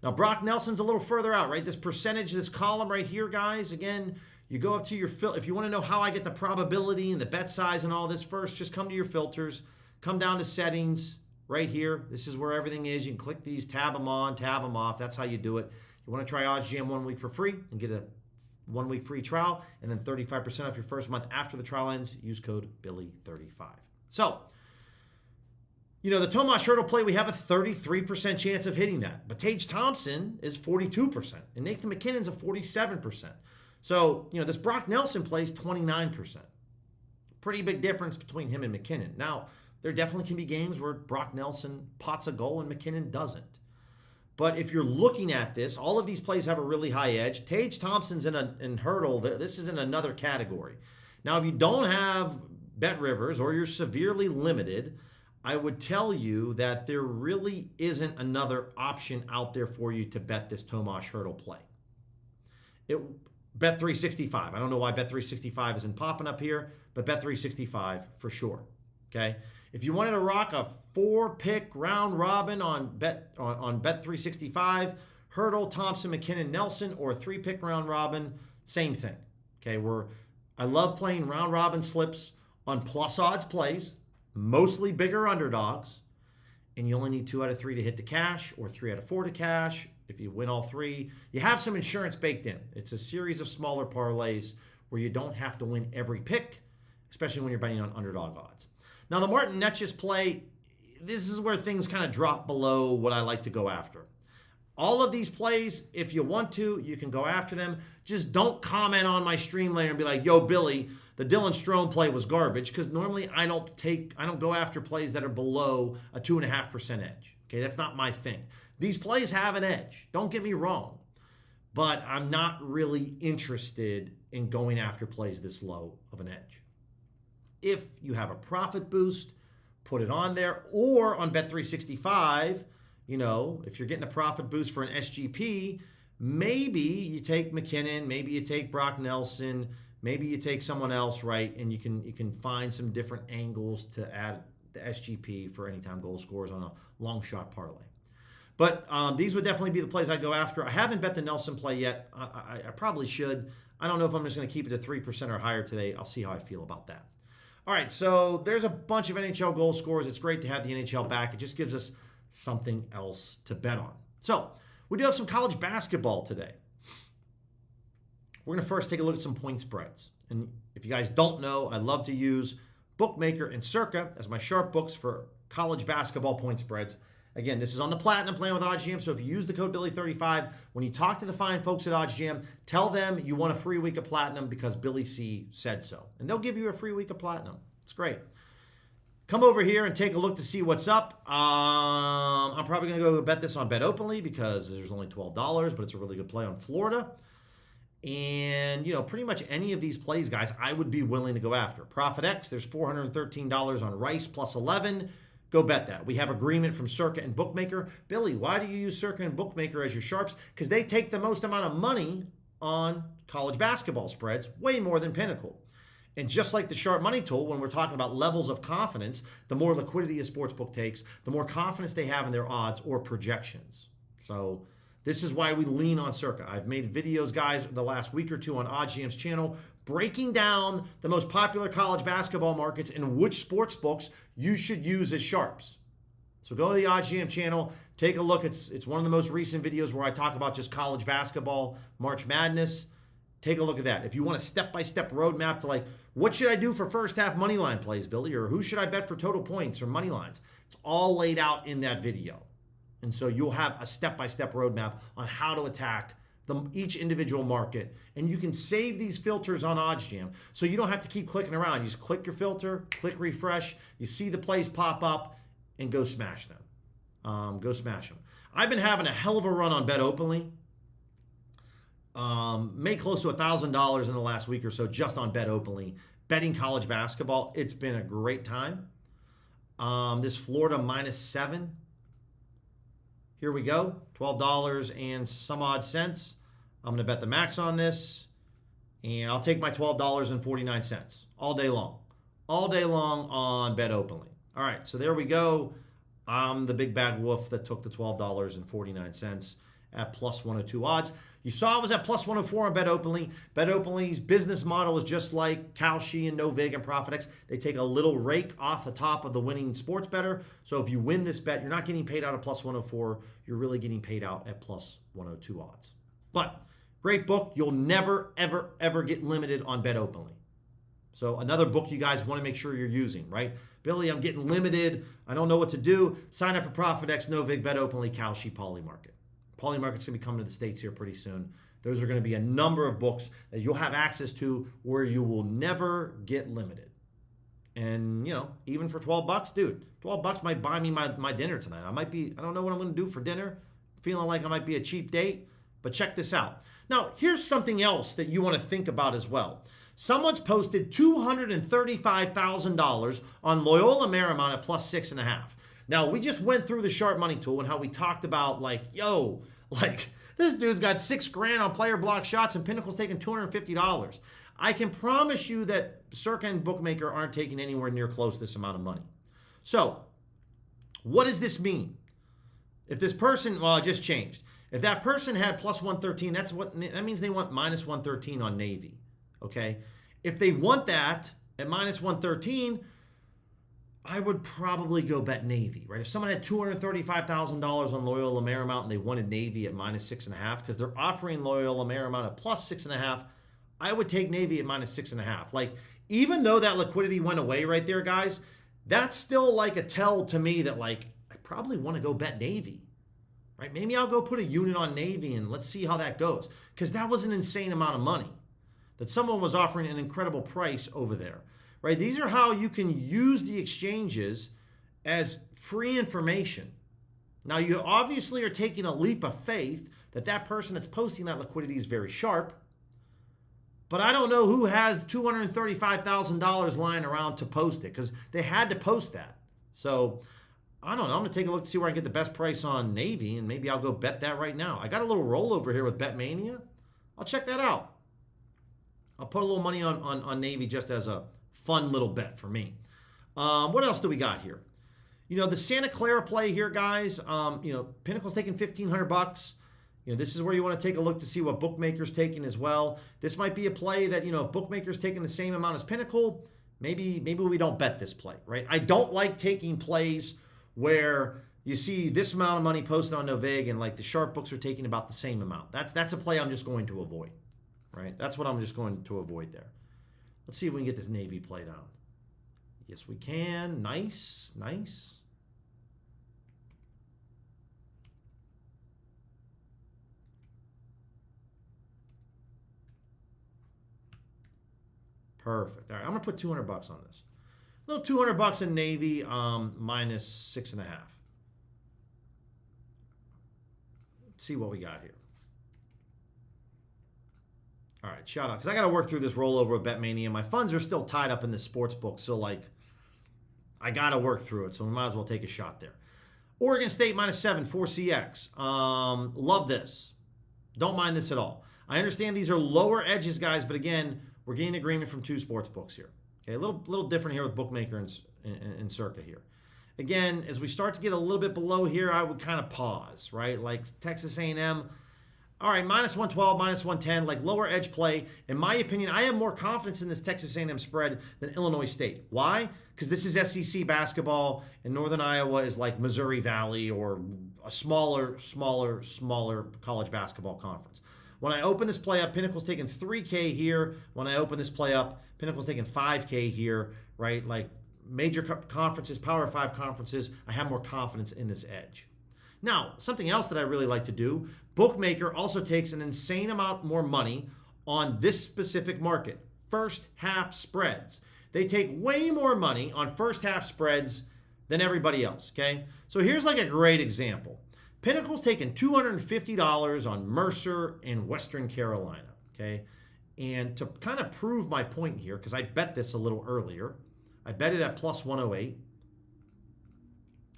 Now, Brock Nelson's a little further out, right? This percentage, this column right here, guys, again, you go up to your if you want to know how I get the probability and the bet size and all this first, just come to your filters, come down to settings right here. This is where everything is. You can click these, tab them on, tab them off. That's how you do it. You want to try OddsJam 1 week for free and get a 1 week free trial, and then 35% off your first month after the trial ends. Use code Billy35. So, the Tomas Hertl play, we have a 33% chance of hitting that. But Tage Thompson is 42%, and Nathan McKinnon's a 47%. So, this Brock Nelson play is 29%. Pretty big difference between him and McKinnon. Now, there definitely can be games where Brock Nelson pots a goal and McKinnon doesn't. But if you're looking at this, all of these plays have a really high edge. Tage Thompson's in Hertl. This is in another category. Now, if you don't have Bet Rivers or you're severely limited, I would tell you that there really isn't another option out there for you to bet this Tomas Hertl play. Bet365. I don't know why Bet365 isn't popping up here, but Bet365 for sure. Okay. If you wanted to rock a 4-pick round robin on Bet365, Hertl, Thompson, McKinnon, Nelson, or a 3-pick round robin, same thing. Okay, I love playing round robin slips on plus odds plays, mostly bigger underdogs, and you only need 2 out of 3 to hit to cash or 3 out of 4 to cash. If you win all 3, you have some insurance baked in. It's a series of smaller parlays where you don't have to win every pick, especially when you're betting on underdog odds. Now, the Martin Netjes play, this is where things kind of drop below what I like to go after. All of these plays, if you want to, you can go after them. Just don't comment on my stream later and be like, yo, Billy, the Dylan Strome play was garbage, because normally I don't go after plays that are below a 2.5% edge. Okay, that's not my thing. These plays have an edge. Don't get me wrong. But I'm not really interested in going after plays this low of an edge. If you have a profit boost, put it on there. Or on Bet365, if you're getting a profit boost for an SGP, maybe you take McKinnon, maybe you take Brock Nelson, maybe you take someone else, right? And you can find some different angles to add the SGP for anytime goal scorers on a long shot parlay. But these would definitely be the plays I'd go after. I haven't bet the Nelson play yet. I probably should. I don't know if I'm just going to keep it at 3% or higher today. I'll see how I feel about that. All right, so there's a bunch of NHL goal scorers. It's great to have the NHL back. It just gives us something else to bet on. So we do have some college basketball today. We're going to first take a look at some point spreads. And if you guys don't know, I love to use Bookmaker and Circa as my sharp books for college basketball point spreads. Again, this is on the Platinum plan with OddsJam, so if you use the code Billy35, when you talk to the fine folks at OddsJam, tell them you want a free week of Platinum because Billy C said so. And they'll give you a free week of Platinum. It's great. Come over here and take a look to see what's up. I'm probably going to go bet this on Bet Openly because there's only $12, but it's a really good play on Florida. And, pretty much any of these plays, guys, I would be willing to go after. Profit X, there's $413 on Rice plus 11. Go bet that. We have agreement from Circa and Bookmaker. Billy, why do you use Circa and Bookmaker as your sharps? Because they take the most amount of money on college basketball spreads, way more than Pinnacle. And just like the sharp money tool, when we're talking about levels of confidence, the more liquidity a sportsbook takes, the more confidence they have in their odds or projections. So this is why we lean on Circa. I've made videos, guys, the last week or two on OddsJam's channel, breaking down the most popular college basketball markets and which sports books you should use as sharps. So go to the OddsJam channel, take a look. It's one of the most recent videos where I talk about just college basketball, March Madness. Take a look at that. If you want a step-by-step roadmap to what should I do for first half money line plays, Billy, or who should I bet for total points or money lines? It's all laid out in that video. And so you'll have a step-by-step roadmap on how to attack each individual market. And you can save these filters on OddsJam so you don't have to keep clicking around. You just click your filter, click refresh, you see the plays pop up, and go smash them. Go smash them. I've been having a hell of a run on Bet Openly. Made close to $1,000 in the last week or so just on Bet Openly. Betting college basketball, it's been a great time. This Florida -7. Here we go, $12 and some odd cents. I'm going to bet the max on this, and I'll take my $12.49 all day long. All day long on Bet Openly. All right, so there we go. I'm the big bad wolf that took the $12.49 at plus 102 odds. You saw I was at plus 104 on Bet Openly. Bet Openly's business model is just like Kalshi and Novig and ProfitX. They take a little rake off the top of the winning sports bettor. So if you win this bet, you're not getting paid out at plus 104. You're really getting paid out at plus 102 odds. But great book. You'll never, ever, ever get limited on Bet Openly. So another book you guys want to make sure you're using, right? Billy, I'm getting limited. I don't know what to do. Sign up for ProfitX, Novig, Bet Openly, Kalshi, Polymarket. Polymarket's going to be coming to the States here pretty soon. Those are going to be a number of books that you'll have access to where you will never get limited. And, even for $12, dude, $12 might buy me my dinner tonight. I don't know what I'm going to do for dinner. Feeling like I might be a cheap date, but check this out. Now, here's something else that you want to think about as well. Someone's posted $235,000 on Loyola Marymount at plus 6.5. Now, we just went through the sharp money tool and how we talked about this dude's got $6,000 on player block shots and Pinnacle's taking $250. I can promise you that Circa and Bookmaker aren't taking anywhere near close to this amount of money. So, what does this mean? If this person, it just changed. If that person had plus 113, that means they want minus 113 on Navy. Okay? If they want that at minus 113, I would probably go bet Navy, right? If someone had $235,000 on Loyola Marymount and they wanted Navy at minus 6.5, because they're offering Loyola Marymount at plus 6.5, I would take Navy at minus 6.5. Even though that liquidity went away right there, guys, that's still a tell to me that I probably want to go bet Navy, right? Maybe I'll go put a unit on Navy and let's see how that goes, because that was an insane amount of money that someone was offering an incredible price over there. Right? These are how you can use the exchanges as free information. Now, you obviously are taking a leap of faith that person that's posting that liquidity is very sharp, but I don't know who has $235,000 lying around to post it because they had to post that. So I don't know. I'm going to take a look to see where I can get the best price on Navy, and maybe I'll go bet that right now. I got a little rollover here with BetMania. I'll check that out. I'll put a little money on Navy just as a fun little bet for me. What else do we got here? The Santa Clara play here, guys. Pinnacle's taking $1,500. This is where you want to take a look to see what Bookmaker's taking as well. This might be a play that, if Bookmaker's taking the same amount as Pinnacle, maybe we don't bet this play, right? I don't like taking plays where you see this amount of money posted on Novig and like the sharp books are taking about the same amount. That's a play I'm just going to avoid, right? That's what I'm just going to avoid there. Let's see if we can get this Navy play down. Yes, we can. Nice, nice. Perfect. All right, I'm gonna put $200 on this. A little $200 in Navy, minus 6.5. Let's see what we got here. All right, shout out, because I got to work through this rollover with BetMania. My funds are still tied up in the sports book, so like, I got to work through it. So we might as well take a shot there. Oregon State minus 7, 4CX. Love this. Don't mind this at all. I understand these are lower edges, guys, but again, we're getting agreement from 2 sports books here. Okay, a little different here with Bookmaker and Circa here. Again, as we start to get a little bit below here, I would kind of pause, right? Like Texas A&M, all right, minus 112, minus 110, like lower edge play. In my opinion, I have more confidence in this Texas A&M spread than Illinois State. Why? Because this is SEC basketball, and Northern Iowa is like Missouri Valley or a smaller college basketball conference. When I open this play up, Pinnacle's taking 3K here. When I open this play up, Pinnacle's taking 5K here, right? Like major conferences, Power 5 conferences, I have more confidence in this edge. Now, something else that I really like to do, Bookmaker also takes an insane amount more money on this specific market, first half spreads. They take way more money on first half spreads than everybody else, okay? So here's like a great example. Pinnacle's taking $250 on Mercer in Western Carolina, okay? And to kind of prove my point here, because I bet this a little earlier, I bet it at plus 108.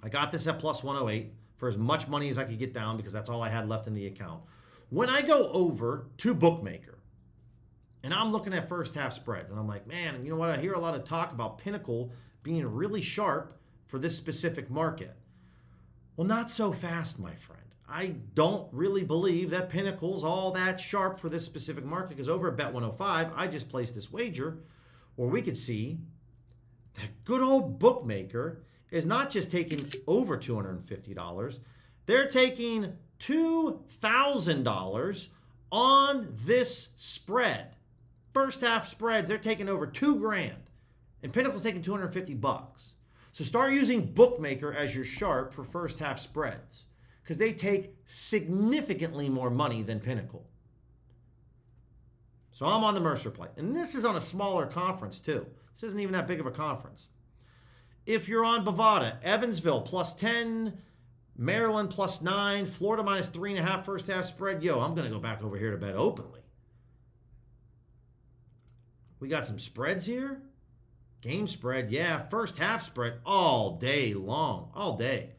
I got this at plus 108 for as much money as I could get down because that's all I had left in the account. When I go over to Bookmaker, and I'm looking at first half spreads, and I'm like, man, you know what? I hear a lot of talk about Pinnacle being really sharp for this specific market. Well, not so fast, my friend. I don't really believe that Pinnacle's all that sharp for this specific market because over at Bet 105, I just placed this wager where we could see that good old Bookmaker is not just taking over $250, they're taking $2,000 on this spread. First half spreads, they're taking over $2,000, and Pinnacle's taking $250. So start using Bookmaker as your sharp for first half spreads because they take significantly more money than Pinnacle. So I'm on the Mercer play. And this is on a smaller conference too. This isn't even that big of a conference. If you're on Bovada, Evansville plus 10, Maryland plus 9, Florida minus 3.5 first half spread. Yo, I'm going to go back over here to bet openly. We got some spreads here. Game spread, yeah. First half spread all day long, all day.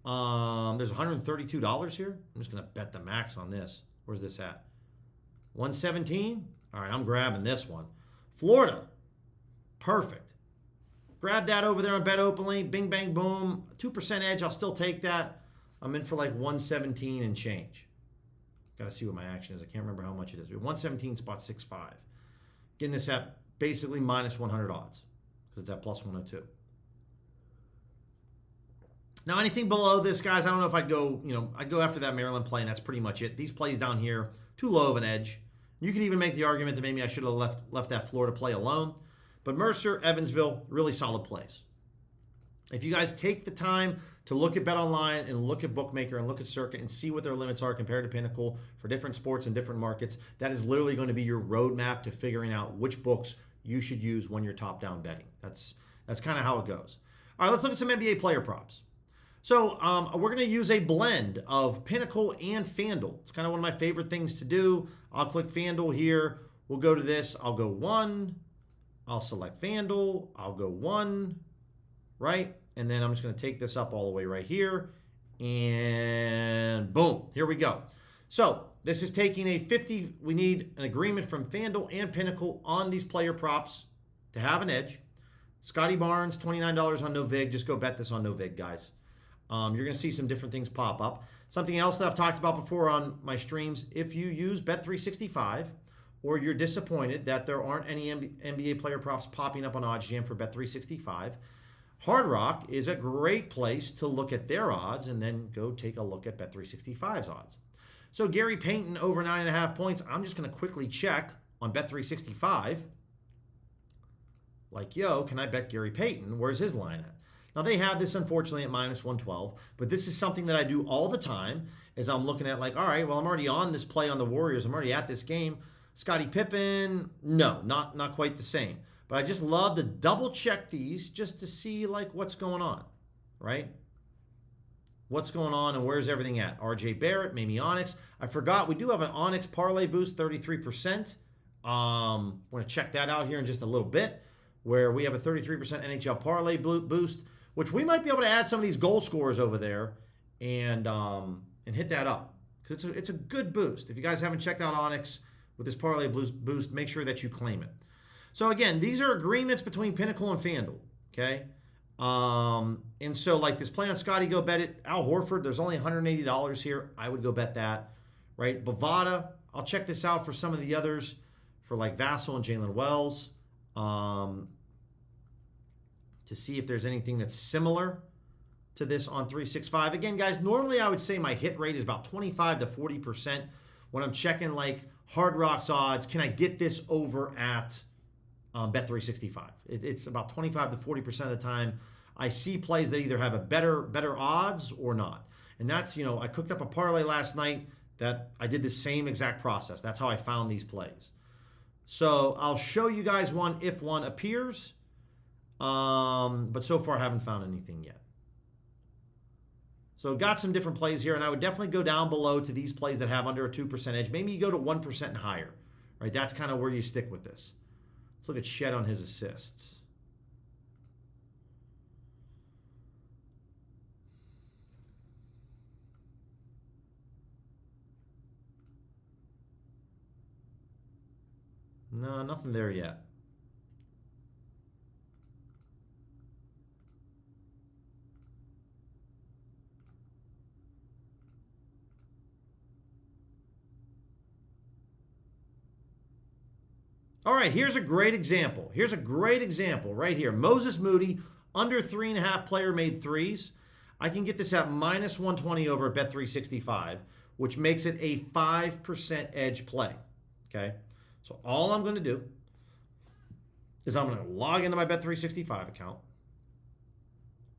There's $132 here. I'm just going to bet the max on this. Where's this at? 117? All right, I'm grabbing this one. Florida, perfect. Grab that over there on Bet Openly. Bing, bang, boom. 2% edge, I'll still take that. I'm in for like 117 and change. Got to see what my action is. I can't remember how much it is. 117 spot 65. Getting this at basically minus 100 odds because it's at plus 102. Now, anything below this, guys, I don't know if I'd go, I'd go after that Maryland play, and that's pretty much it. These plays down here, too low of an edge. You could even make the argument that maybe I should have left that Florida play alone. But Mercer, Evansville, really solid plays. If you guys take the time to look at BetOnline and look at Bookmaker and look at Circa and see what their limits are compared to Pinnacle for different sports and different markets, that is literally going to be your roadmap to figuring out which books you should use when you're top-down betting. That's kind of how it goes. All right, let's look at some NBA player props. So we're going to use a blend of Pinnacle and FanDuel. It's kind of one of my favorite things to do. I'll click FanDuel here. We'll go to this. I'll go 1. I'll select FanDuel. I'll go 1, right? And then I'm just going to take this up all the way right here. And boom, here we go. So this is taking a 50. We need an agreement from FanDuel and Pinnacle on these player props to have an edge. Scotty Barnes, $29 on no vig. Just go bet this on no vig, guys. You're going to see some different things pop up. Something else that I've talked about before on my streams, if you use Bet365 or you're disappointed that there aren't any NBA player props popping up on OddsJam for Bet365, Hard Rock is a great place to look at their odds and then go take a look at Bet365's odds. So Gary Payton over 9.5 points. I'm just going to quickly check on Bet365. Like, yo, can I bet Gary Payton? Where's his line at? Now, they have this, unfortunately, at minus 112, but this is something that I do all the time as I'm looking at, like, all right, well, I'm already on this play on the Warriors. I'm already at this game. Scottie Pippen, no, not quite the same. But I just love to double-check these just to see, like, what's going on, right? What's going on and where's everything at? RJ Barrett, maybe Onyx. I forgot, we do have an Onyx parlay boost, 33%. I'm going to check that out here in just a little bit, where we have a 33% NHL parlay boost, which we might be able to add some of these goal scorers over there and hit that up. Because it's a good boost. If you guys haven't checked out Onyx with this parlay boost, make sure that you claim it. So again, these are agreements between Pinnacle and FanDuel, okay? And so like this play on Scotty, go bet it. Al Horford, there's only $180 here. I would go bet that, right? Bovada, I'll check this out for some of the others, for like Vassell and Jalen Wells, to see if there's anything that's similar to this on 365. Again, guys, normally I would say my hit rate is about 25 to 40% when I'm checking like Hard Rock's odds. Can I get this over at Bet365? It's about 25 to 40% of the time I see plays that either have a better odds or not. And that's, you know, I cooked up a parlay last night that I did the same exact process. That's how I found these plays. So I'll show you guys one if one appears. But so far I haven't found anything yet. So got some different plays here, and I would definitely go down below to these plays that have under a 2% edge. Maybe you go to 1% and higher, right? That's kind of where you stick with this. Let's look at Shed on his assists. No, nothing there yet. All right, here's a great example. Here's a great example right here. Moses Moody, under 3.5 player made threes. I can get this at minus 120 over at Bet365, which makes it a 5% edge play, okay? So all I'm going to do is I'm going to log into my Bet365 account.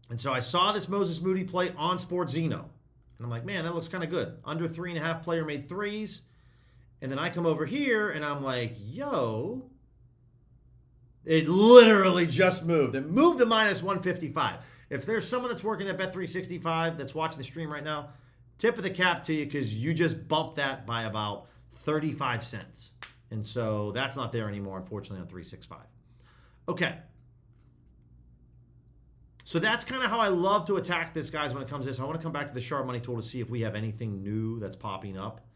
And so I saw this Moses Moody play on SportsZeno. And I'm like, man, that looks kind of good. Under 3.5 player made threes. And then I come over here and I'm like, yo, it literally just moved. It moved to minus 155. If there's someone that's working at Bet365 that's watching the stream right now, tip of the cap to you because you just bumped that by about 35 cents. And so that's not there anymore, unfortunately, on 365. Okay. So that's kind of how I love to attack this, guys, when it comes to this. I want to come back to the Sharp Money tool to see if we have anything new that's popping up.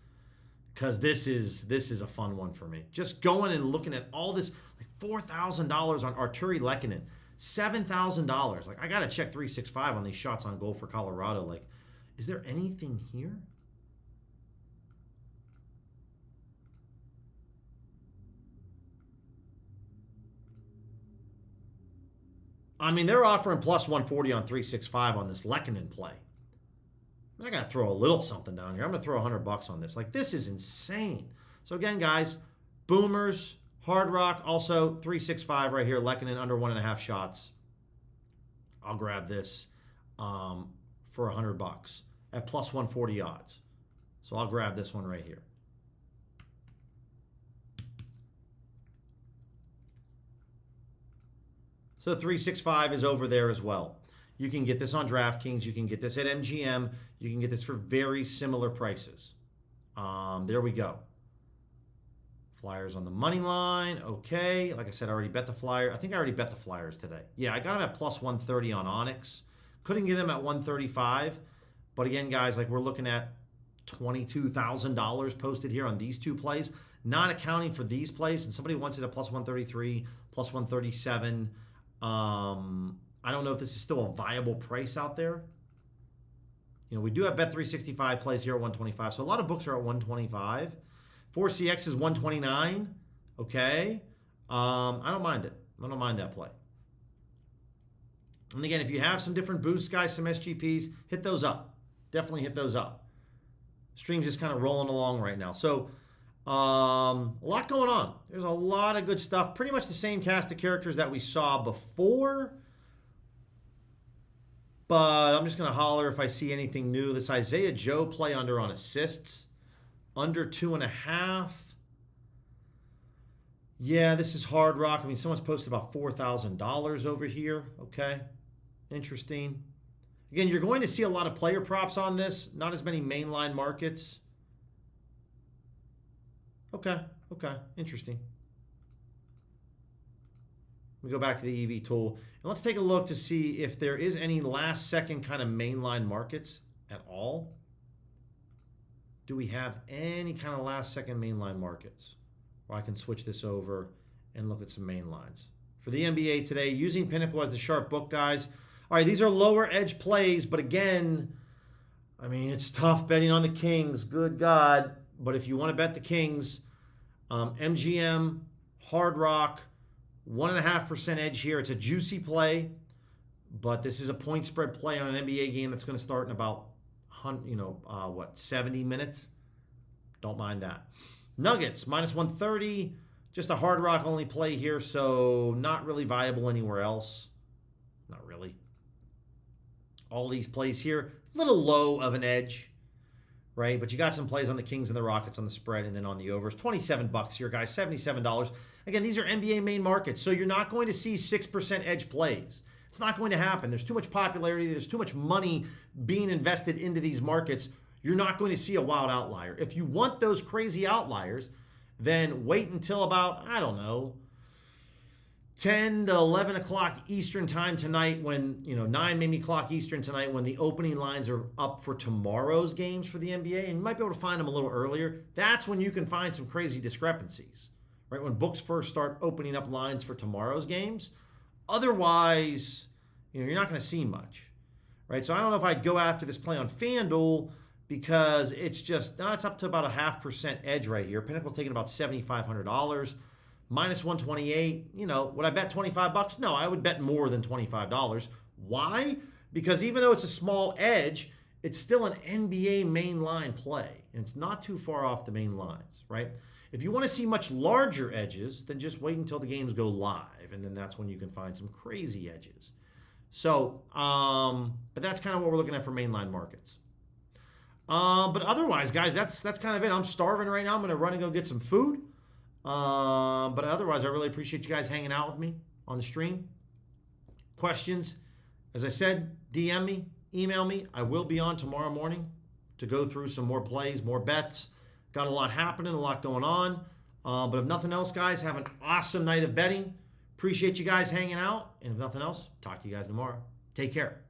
Because this is a fun one for me. Just going and looking at all this, like $4,000 on Arturi Lehkonen, $7,000. Like, I got to check 365 on these shots on goal for Colorado. Like, is there anything here? I mean, they're offering plus 140 on 365 on this Lehkonen play. I got to throw a little something down here. I'm going to throw $100 on this. Like, this is insane. So again, guys, Boomers, Hard Rock, also 365 right here. Lehkonen under 1.5 shots. I'll grab this for $100 at plus 140 odds. So I'll grab this one right here. So 365 is over there as well. You can get this on DraftKings. You can get this at MGM. You can get this for very similar prices. There we go. Flyers on the money line. Okay. Like I said, I already bet the Flyer. I think I already bet the Flyers today. Yeah, I got them at plus 130 on Onyx. Couldn't get him at 135. But again, guys, like we're looking at $22,000 posted here on these two plays, not accounting for these plays. And somebody wants it at plus 133, plus 137. I don't know if this is still a viable price out there. You know, we do have Bet365 plays here at 125. So a lot of books are at 125. 4CX is 129. Okay. I don't mind it. I don't mind that play. And again, if you have some different boosts, guys, some SGPs, hit those up. Definitely hit those up. Stream's just kind of rolling along right now. So a lot going on. There's a lot of good stuff. Pretty much the same cast of characters that we saw before. But I'm just going to holler if I see anything new. This Isaiah Joe play under on assists. Under 2.5. Yeah, this is Hard Rock. I mean, someone's posted about $4,000 over here. Okay, interesting. Again, you're going to see a lot of player props on this. Not as many mainline markets. Okay, interesting. Let me go back to the EV tool. And let's take a look to see if there is any last second kind of mainline markets at all. Do we have any kind of last second mainline markets? Or I can switch this over and look at some main lines. For the NBA today, using Pinnacle as the sharp book, guys. All right, these are lower edge plays, but again, I mean, it's tough betting on the Kings. Good God. But if you want to bet the Kings, MGM, Hard Rock, 1.5% edge here. It's a juicy play, but this is a point spread play on an NBA game that's going to start in about 70 minutes. Don't mind that. Nuggets, minus 130. Just a Hard Rock only play here, so not really viable anywhere else. Not really. All these plays here, a little low of an edge, right? But you got some plays on the Kings and the Rockets on the spread and then on the overs. $27 here, guys, $77. Again, these are NBA main markets, so you're not going to see 6% edge plays. It's not going to happen. There's too much popularity. There's too much money being invested into these markets. You're not going to see a wild outlier. If you want those crazy outliers, then wait until about, I don't know, 10 to 11 o'clock Eastern time tonight when, 9 maybe o'clock Eastern tonight when the opening lines are up for tomorrow's games for the NBA, and you might be able to find them a little earlier. That's when you can find some crazy discrepancies, right? When books first start opening up lines for tomorrow's games. Otherwise, you're not going to see much, right? So I don't know if I'd go after this play on FanDuel because it's just, it's up to about a 0.5% edge right here. Pinnacle's taking about $7,500. Minus 128, would I bet $25? No, I would bet more than $25. Why? Because even though it's a small edge, it's still an NBA main line play. And it's not too far off the main lines, right? If you want to see much larger edges, then just wait until the games go live. And then that's when you can find some crazy edges. So, but that's kind of what we're looking at for mainline markets. But otherwise, guys, that's kind of it. I'm starving right now. I'm going to run and go get some food. But otherwise, I really appreciate you guys hanging out with me on the stream. Questions, as I said, DM me, email me. I will be on tomorrow morning to go through some more plays, more bets. Got a lot happening, a lot going on. But if nothing else, guys, have an awesome night of betting. Appreciate you guys hanging out. And if nothing else, talk to you guys tomorrow. Take care.